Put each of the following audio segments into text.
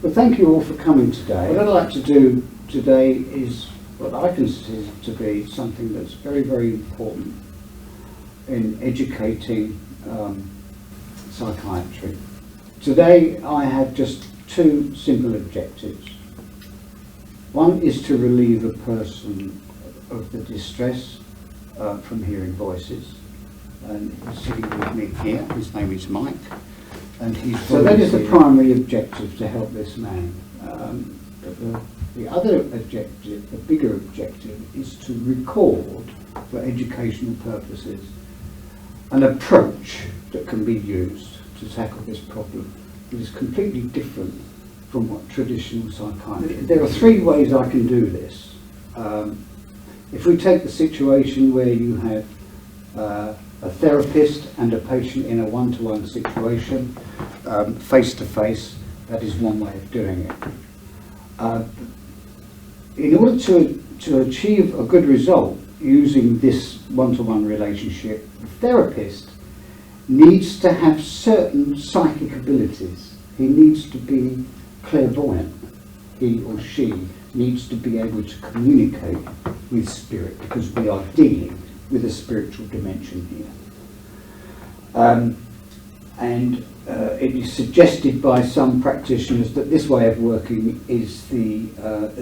Well, thank you all for coming today. What I'd like to do today is what I consider to be something that's very, very important in educating psychiatry. Today I have just two simple objectives. One is to relieve a person of the distress from hearing voices. And he's sitting with me here, his name is Mike. And so that is the primary objective, to help this man. But the other objective, the bigger objective, is to record for educational purposes an approach that can be used to tackle this problem. It is completely different from what traditional psychiatry. There are three ways I can do this. If we take the situation where you have a therapist and a patient in a one-to-one situation, face-to-face, that is one way of doing it. In order to achieve a good result using this one-to-one relationship, the therapist needs to have certain psychic abilities. He needs to be clairvoyant. He or she needs to be able to communicate with spirit, because we are dealing with a spiritual dimension here. It is suggested by some practitioners that this way of working is the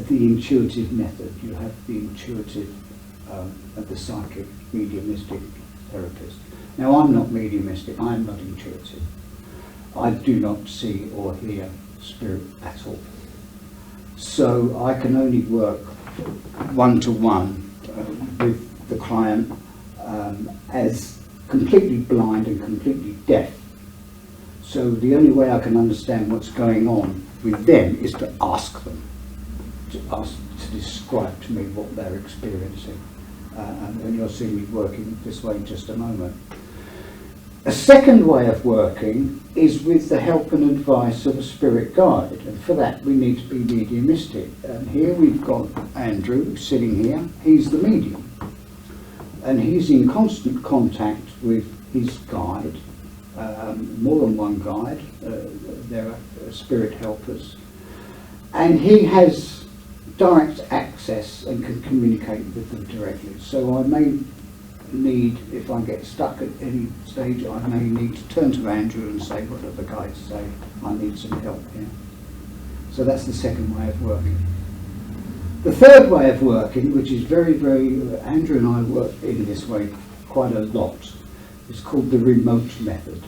intuitive method. You have the intuitive of the psychic, mediumistic therapist. Now, I'm not mediumistic, I'm not intuitive. I do not see or hear spirit at all. So I can only work one-to-one with the client as completely blind and completely deaf. So the only way I can understand what's going on with them is to ask them, to describe to me what they're experiencing. And you'll see me working this way in just a moment. A second way of working is with the help and advice of a spirit guide, and for that we need to be mediumistic. And here we've got Andrew sitting here. He's the medium, and he's in constant contact with his guide, more than one guide. There are spirit helpers, and he has direct access and can communicate with them directly. So I may need, if I get stuck at any stage, I may need to turn to Andrew and say, what do the guides say? I need some help here. So that's the second way of working. The third way of working, which is very, very, Andrew and I work in this way quite a lot, is called the remote method.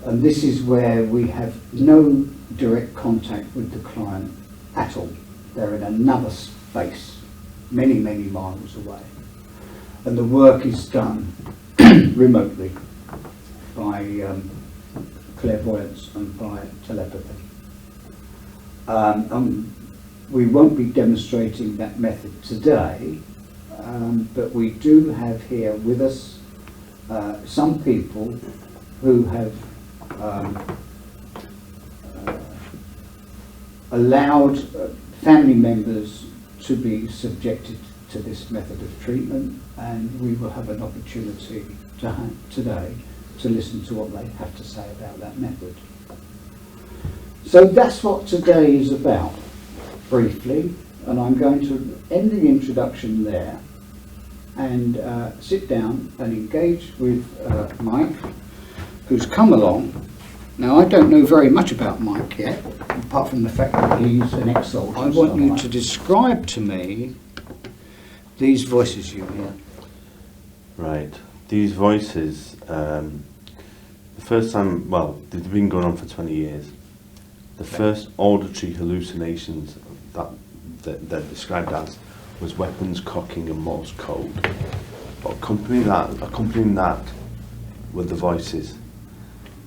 And this is where we have no direct contact with the client at all. They're in another space, many, many miles away. And the work is done remotely by clairvoyance and by telepathy. We won't be demonstrating that method today, but we do have here with us some people who have allowed family members to be subjected to this method of treatment, and we will have an opportunity today to listen to what they have to say about that method. So that's what today is about, briefly, and I'm going to end the introduction there and sit down and engage with Mike, who's come along. Now, I don't know very much about Mike yet, apart from the fact that he's an ex-soldier. I want you to describe to me these voices you hear. Right. These voices, the first time, well, they've been going on for 20 years. The first auditory hallucinations that they're described as was weapons cocking and Morse code. But accompanying that were the voices.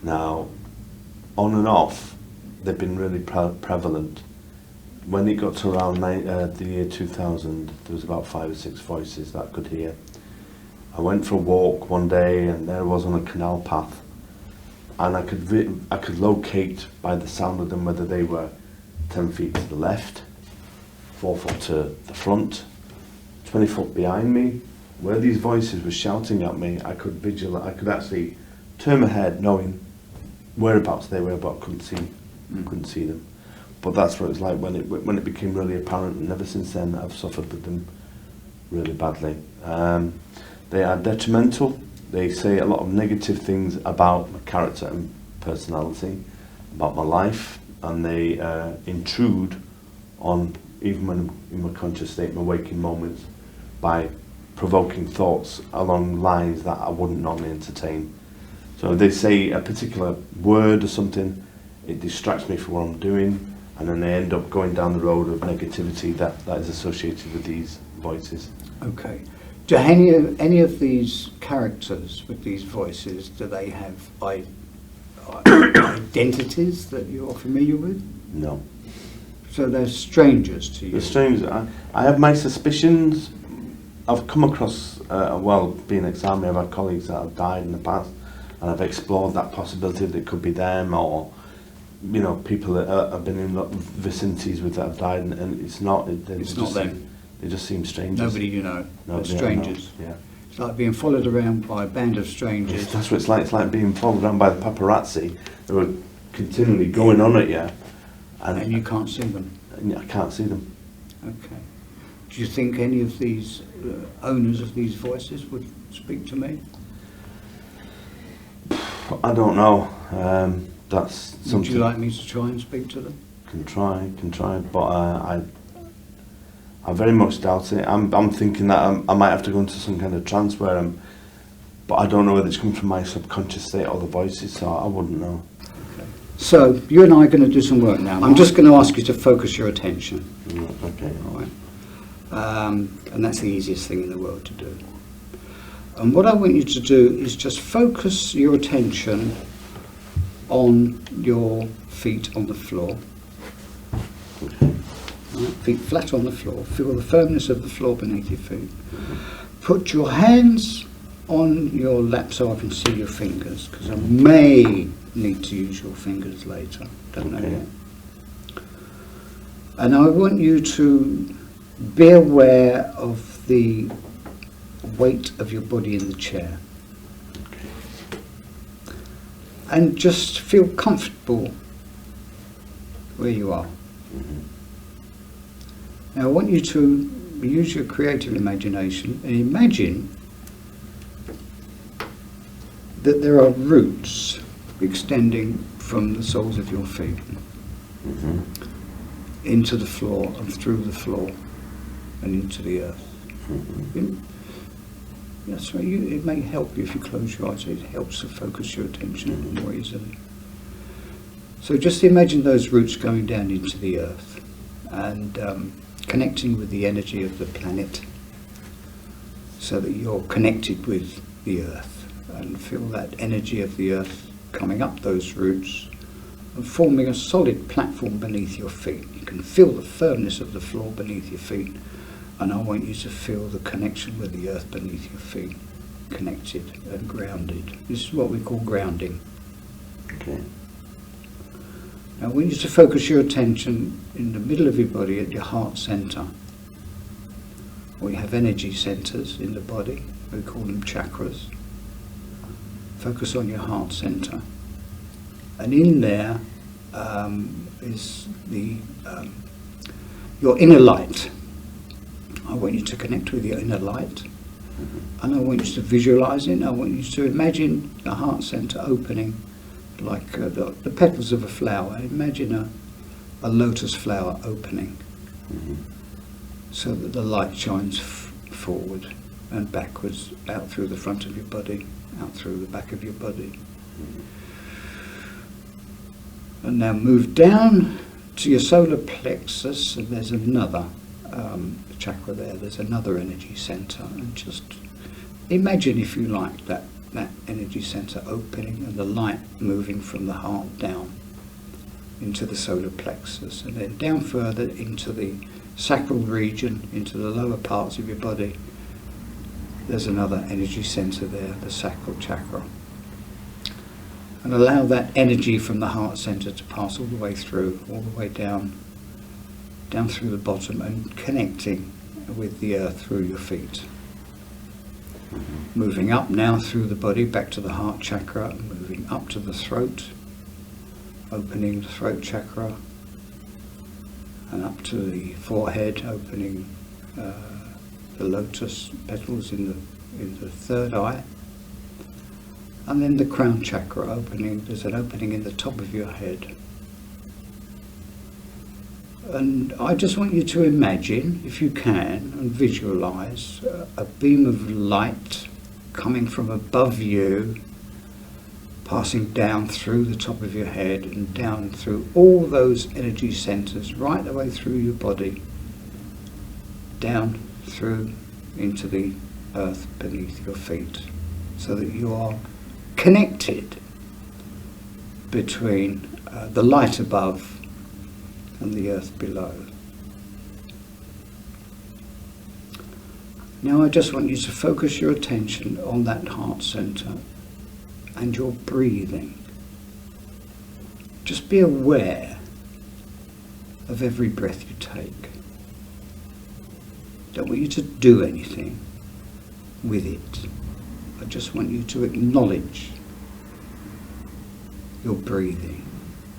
Now, on and off, they've been really prevalent. When it got to around the year 2000, there was about 5 or 6 voices that I could hear. I went for a walk one day, and there I was on a canal path, and I could locate by the sound of them whether they were 10 feet to the left, 4 foot to the front, 20 foot behind me. Where these voices were shouting at me, I could actually turn my head knowing whereabouts they were, but I couldn't see couldn't see them. But that's what it was like when it became really apparent, and ever since then I've suffered with them really badly. They are detrimental. They say a lot of negative things about my character and personality, about my life, and they intrude on, even when I'm in my conscious state, my waking moments, by provoking thoughts along lines that I wouldn't normally entertain. So if they say a particular word or something, it distracts me from what I'm doing, and then they end up going down the road of negativity that is associated with these voices. Okay. Do any of these characters with these voices, do they have identities that you're familiar with? No. So they're strangers to you? They're strangers. I have my suspicions. I've come across, being ex-army, I've had colleagues that have died in the past, and I've explored that possibility that it could be them, or people that have been in vicinities with that have died, and it's not. It's not them. They just seem strangers. Nobody you know. They're strangers. Yeah. It's like being followed around by a band of strangers. That's what it's like. It's like being followed around by the paparazzi who are continually going on at you, And you can't see them. And I can't see them. Okay. Do you think any of these owners of these voices would speak to me? I don't know. That's something. Would you like me to try and speak to them? Can try, but I very much doubt it. I'm thinking that I might have to go into some kind of trance where but I don't know whether it's coming from my subconscious state or the voices, so I wouldn't know. Okay. So you and I are going to do some work now. I'm just going to ask you to focus your attention. Okay. All right. And that's the easiest thing in the world to do. And what I want you to do is just focus your attention on your feet on the floor. Okay. Right, feet flat on the floor. Feel the firmness of the floor beneath your feet. Put your hands on your lap so I can see your fingers, because I may need to use your fingers later. Don't know yet. And I want you to be aware of the weight of your body in the chair. And just feel comfortable where you are. Now I want you to use your creative imagination and imagine that there are roots extending from the soles of your feet into the floor and through the floor and into the earth. That's right. It may help you if you close your eyes. It helps to focus your attention more easily. So just imagine those roots going down into the earth and connecting with the energy of the planet, so that you're connected with the earth, and feel that energy of the earth coming up those roots and forming a solid platform beneath your feet. You can feel the firmness of the floor beneath your feet, and I want you to feel the connection with the earth beneath your feet, connected and grounded. This is what we call grounding. Okay. Now I want you to focus your attention in the middle of your body at your heart center. We have energy centers in the body. We call them chakras. Focus on your heart center. And in there is your inner light. I want you to connect with your inner light. And I want you to visualize it. I want you to imagine the heart center opening like the petals of a flower. Imagine a lotus flower opening, so that the light shines forward and backwards, out through the front of your body, out through the back of your body. And now move down to your solar plexus, and there's another chakra there. There's another energy center, and just imagine, if you like, that energy center opening and the light moving from the heart down into the solar plexus, and then down further into the sacral region, into the lower parts of your body. There's another energy center there, the sacral chakra. And allow that energy from the heart center to pass all the way through, all the way down through the bottom, and connecting with the earth through your feet. Moving up now through the body, back to the heart chakra, moving up to the throat, opening the throat chakra, and up to the forehead, opening the lotus petals in the third eye, and then the crown chakra opening. There's an opening in the top of your head. And I just want you to imagine, if you can, and visualize a beam of light coming from above you, passing down through the top of your head and down through all those energy centers, right the way through your body, down through into the earth beneath your feet, so that you are connected between the light above and the earth below. Now I just want you to focus your attention on that heart center and your breathing. Just be aware of every breath you take. Don't want you to do anything with it. I just want you to acknowledge your breathing.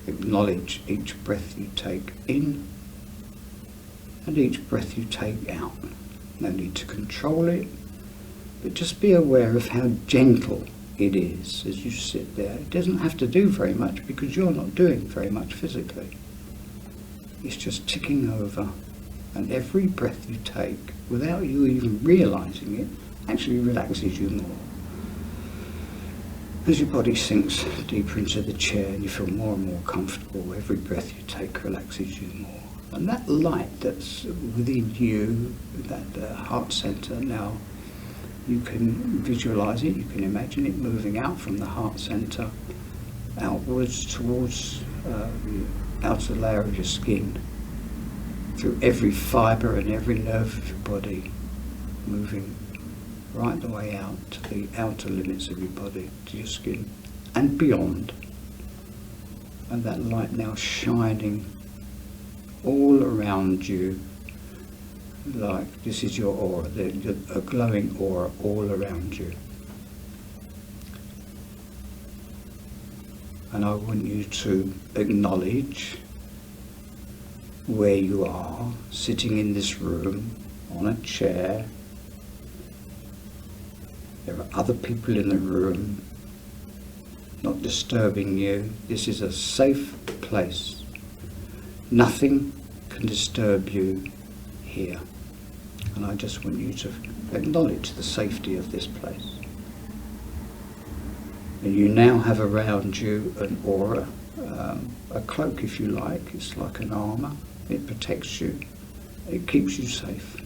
Acknowledge each breath you take in and each breath you take out. No need to control it, but just be aware of how gentle it is as you sit there. It doesn't have to do very much because you're not doing very much physically. It's just ticking over, and every breath you take, without you even realizing it, actually relaxes you more. As your body sinks deeper into the chair and you feel more and more comfortable, every breath you take relaxes you more. And that light that's within you, that heart center, now you can visualize it, you can imagine it moving out from the heart center, outwards towards the outer layer of your skin, through every fiber and every nerve of your body, moving right the way out to the outer limits of your body, to your skin, and beyond. And that light now shining all around you, like this is your aura, a glowing aura all around you. And I want you to acknowledge where you are, sitting in this room, on a chair. There are other people in the room, not disturbing you. This is a safe place. Nothing can disturb you here. And I just want you to acknowledge the safety of this place. And you now have around you an aura, a cloak if you like. It's like an armour. It protects you. It keeps you safe.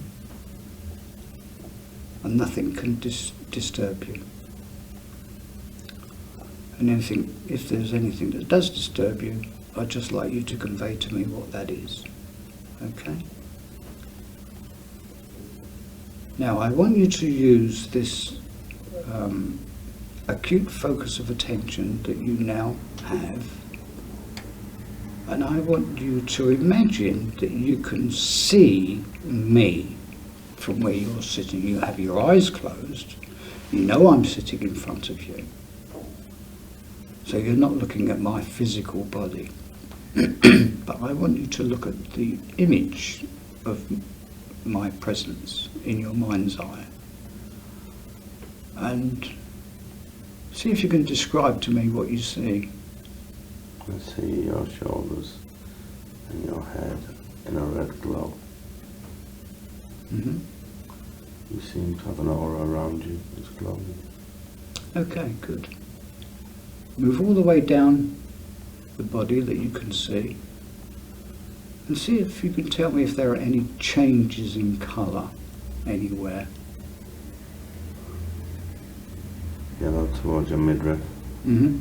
And nothing can disturb you. And if there's anything that does disturb you, I'd just like you to convey to me what that is. Okay? Now I want you to use this acute focus of attention that you now have, and I want you to imagine that you can see me from where you're sitting. You have your eyes closed. You know I'm sitting in front of you. So you're not looking at my physical body. But I want you to look at the image of my presence in your mind's eye. And see if you can describe to me what you see. I see your shoulders and your head in a red glow. Mm-hmm. You seem to have an aura around you that's glowing. Okay, good. Move all the way down the body that you can see, and see if you can tell me if there are any changes in colour anywhere. Yellow towards your midriff. Mm-hmm.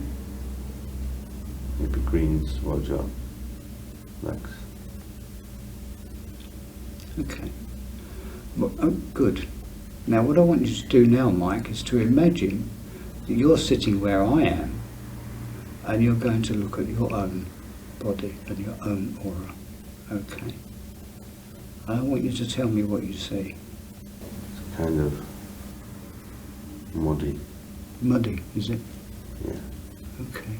Maybe greens towards your legs. Okay. Well, oh, good. Now what I want you to do now, Mike, is to imagine that you're sitting where I am, and you're going to look at your own body and your own aura. Okay? And I want you to tell me what you see. It's kind of muddy. Muddy, is it? Yeah. Okay.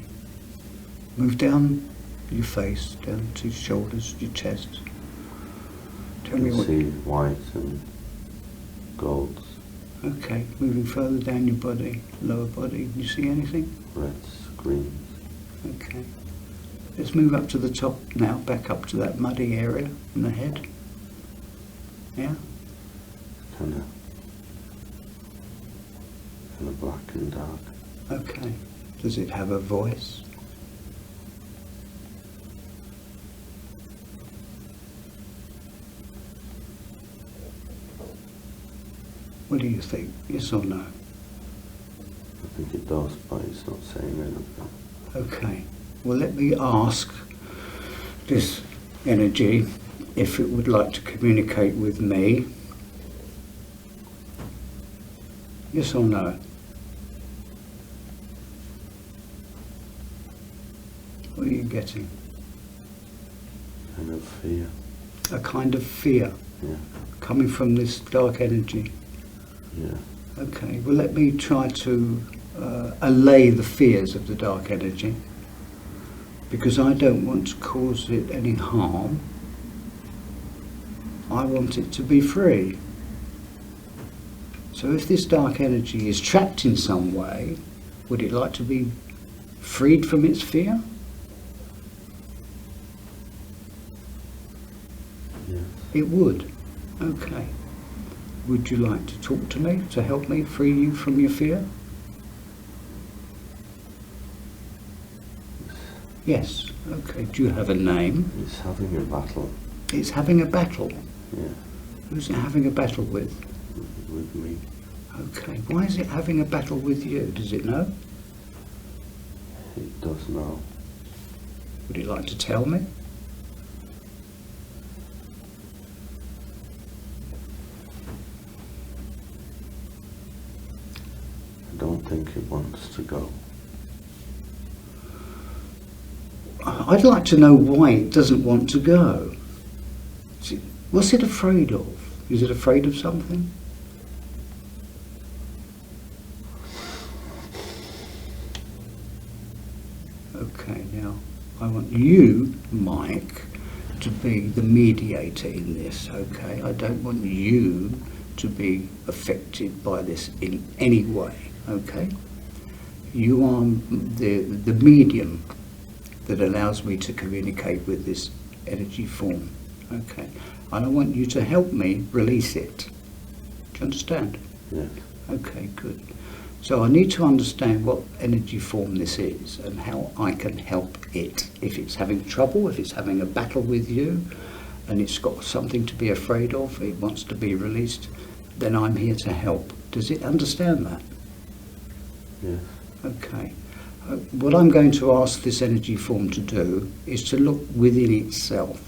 Move down your face, down to your shoulders, your chest. Tell me You what. see white and golds, Okay, moving further down your body, lower body. Do you see anything? reds, greens. Okay. Let's move up to the top now, back up to that muddy area in the head. Yeah? Kind of black and dark. Okay. Does it have a voice? What do you think? Yes or no? I think it does, but it's not saying anything. Okay. Well, let me ask this energy if it would like to communicate with me. Yes or no? What are you getting? Kind of fear. A kind of fear Yeah. coming from this dark energy. Yeah. Okay, well let me try to allay the fears of the dark energy, because I don't want to cause it any harm. I want it to be free. So if this dark energy is trapped in some way, would it like to be freed from its fear? Yes. It would. Okay. Would you like to talk to me to help me free you from your fear? Yes. Okay. Do you have a name? It's having a battle. It's having a battle. Yeah. Who's it having a battle with? With me. Okay. Why is it having a battle with you? Does it know? It does know. Would it like to tell me? I don't think it wants to go. I'd like to know why it doesn't want to go. What's it afraid of? Is it afraid of something? Okay, now I want you, Mike, to be the mediator in this, okay? I don't want you to be affected by this in any way, okay? You are the medium that allows me to communicate with this energy form, okay? And I want you to help me release it. Do you understand? Yes. Okay, good. So I need to understand what energy form this is and how I can help it. If it's having trouble, if it's having a battle with you, and it's got something to be afraid of, it wants to be released, then I'm here to help. Does it understand that? Yes. Okay. What I'm going to ask this energy form to do is to look within itself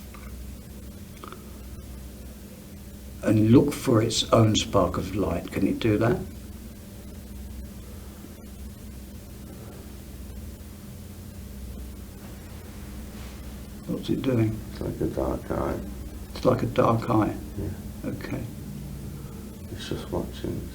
and look for its own spark of light. Can it do that? What's it doing? It's like a dark eye. It's like a dark eye. Yeah. Okay. It's just watching.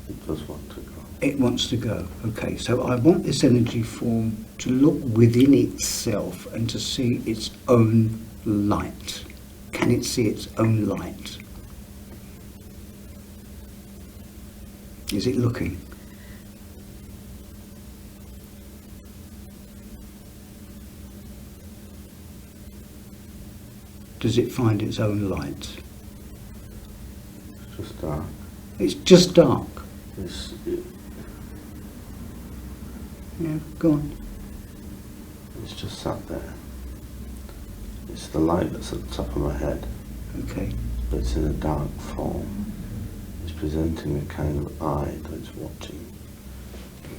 It does want to go. It wants to go. Okay, so I want this energy form to look within itself and to see its own light. Can it see its own light? Is it looking? Does it find its own light? It's just dark. It's just dark. Yeah, go on. It's just sat there. It's the light that's at the top of my head, Okay. but it's in a dark form. It's presenting a kind of eye that it's watching.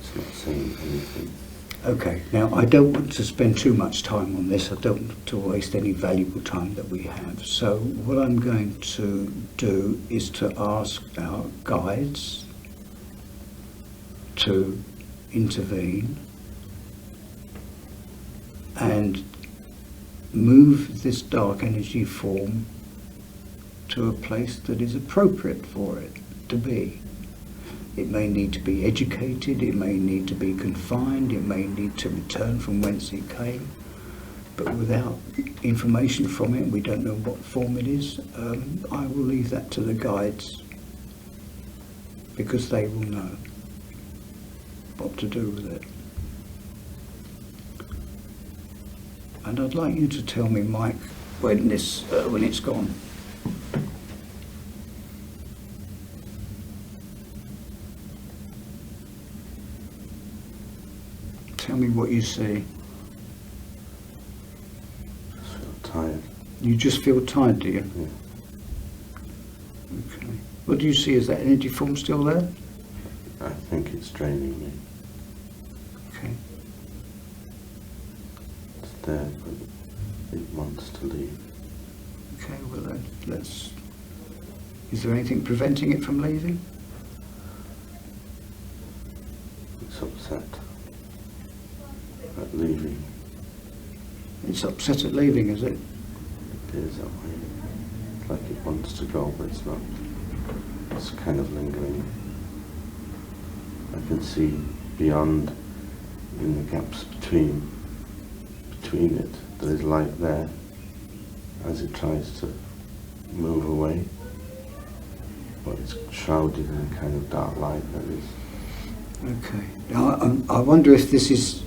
It's not saying anything. Okay, now I don't want to spend too much time on this. I don't want to waste any valuable time that we have. So what I'm going to do is to ask our guides to intervene and move this dark energy form to a place that is appropriate for it to be. It may need to be educated, it may need to be confined, it may need to return from whence it came, but without information from it, we don't know what form it is. I will leave that to the guides, because they will know what to do with it. And I'd like you to tell me, Mike, when it's gone. Tell me what you see. I feel tired. You just feel tired, do you? Yeah. Okay. What do you see? Is that energy form still there? I think it's draining me. Okay. It's there, but it wants to leave. Okay, well then, let's... Is there anything preventing it from leaving? It's upset at leaving. It's upset at leaving, is it? It is that way. It's like it wants to go, but it's not. It's kind of lingering. I can see beyond, in the gaps between it, there is light there as it tries to move away, but it's shrouded in a kind of dark light that is. Okay. Now, I wonder if this is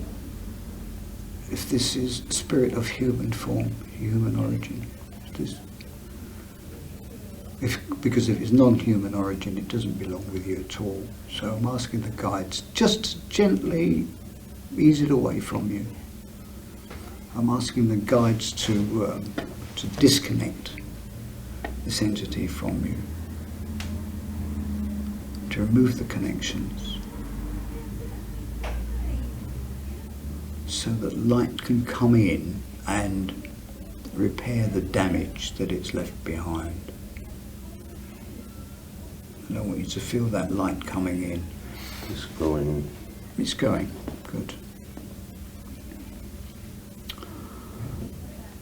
spirit of human form, human origin. Because if it's non-human origin, it doesn't belong with you at all. So I'm asking the guides just to gently ease it away from you. I'm asking the guides to disconnect this entity from you, to remove the connections, so that light can come in and repair the damage that it's left behind. And I want you to feel that light coming in. It's going. It's going. Good.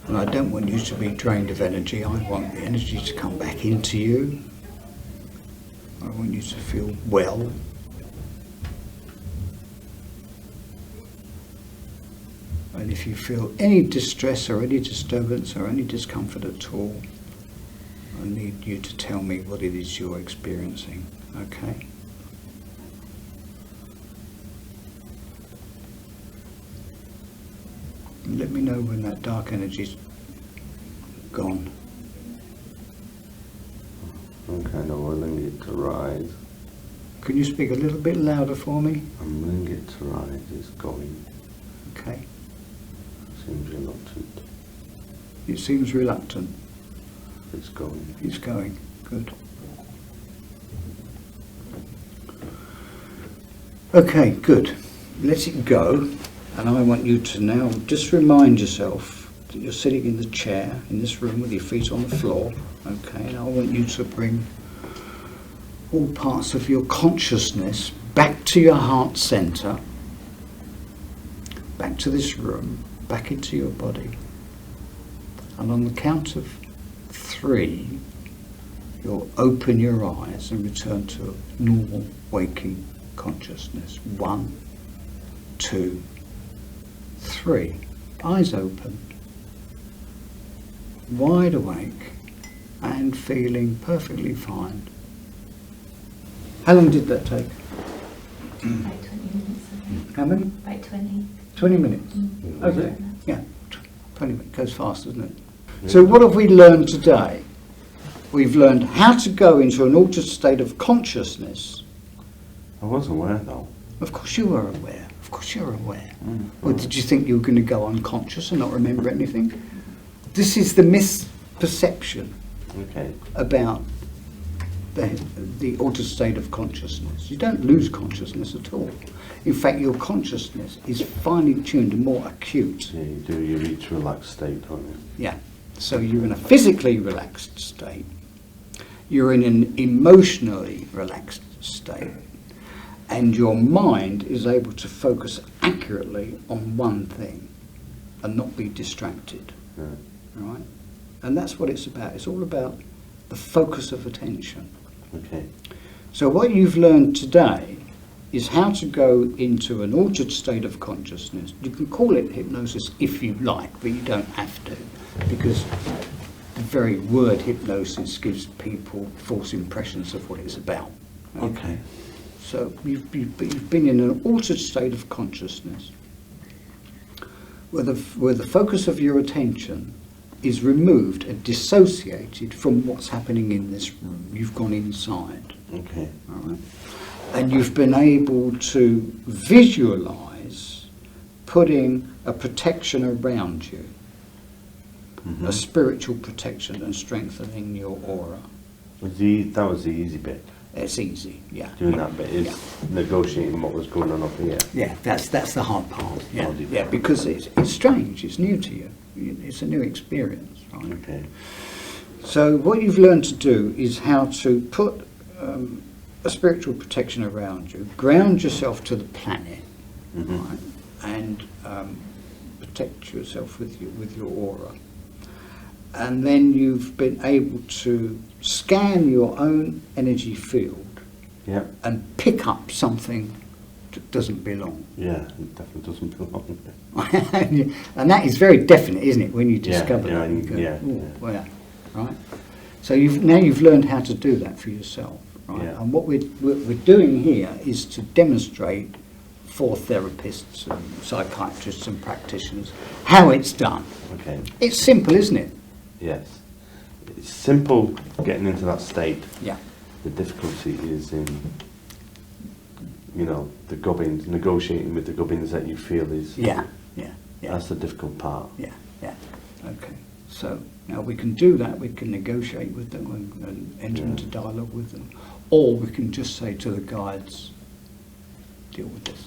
And I don't want you to be drained of energy. I want the energy to come back into you. I want you to feel well. And if you feel any distress or any disturbance or any discomfort at all, I need you to tell me what it is you're experiencing, okay? And let me know when that dark energy's gone. I'm kind of willing it to rise. Can you speak a little bit louder for me? I'm willing it to rise. It's going. Okay. Seems reluctant. It seems reluctant. It's going. It's going. Good. Okay, good. Let it go. And I want you to now just remind yourself that you're sitting in the chair in this room with your feet on the floor. Okay, and I want you to bring all parts of your consciousness back to your heart center, back to this room, back into your body. And on the count of 3, you'll open your eyes and return to normal waking consciousness. 1, 2, 3. Eyes open, wide awake and feeling perfectly fine. How long did that take? About 20 minutes. How many? About 20. 20 minutes. Mm. Okay. Yeah, 20 minutes. Goes fast, doesn't it? So what have we learned today? We've learned how to go into an altered state of consciousness. I was aware though. Of course you were aware. Of course you're aware. Mm. Or did you think you were going to go unconscious and not remember anything? This is the misperception Okay. about the altered state of consciousness. You don't lose consciousness at all. In fact, your consciousness is finely tuned and more acute. Yeah, you do. You reach relaxed state, don't you? Yeah. So you're in a physically relaxed state. You're in an emotionally relaxed state. And your mind is able to focus accurately on one thing and not be distracted. Yeah. Right? And that's what it's about. It's all about the focus of attention. Okay. So what you've learned today is how to go into an altered state of consciousness. You can call it hypnosis if you like, but you don't have to, because the very word hypnosis gives people false impressions of what it's about. Okay. So you've been in an altered state of consciousness where the focus of your attention is removed and dissociated from what's happening in this room. You've gone inside. Okay. All right? And you've been able to visualize putting a protection around you, a spiritual protection, and strengthening your aura. That was the easy bit. It's easy, yeah. Doing that bit is negotiating what was going on up here. Yeah, that's the hard part. Yeah, Hard part. yeah, because it's strange. It's new to you. It's a new experience, right? Okay. So what you've learned to do is how to put a spiritual protection around you, ground yourself to the planet, right, and protect yourself with your aura. And then you've been able to scan your own energy field and pick up something that doesn't belong. Yeah, it definitely doesn't belong. And that is very definite, isn't it, when you discover that? You go, well, right? So you've learned how to do that for yourself, right? Yeah. And what we're doing here is to demonstrate for therapists and psychiatrists and practitioners how it's done. Okay. It's simple, isn't it? Yes. It's simple getting into that state. Yeah. The difficulty is in, the gubbins, negotiating with the gubbins that you feel is... Yeah. That's the difficult part. Yeah. Okay. So now we can do that. We can negotiate with them and enter into dialogue with them. Or we can just say to the guides, deal with this.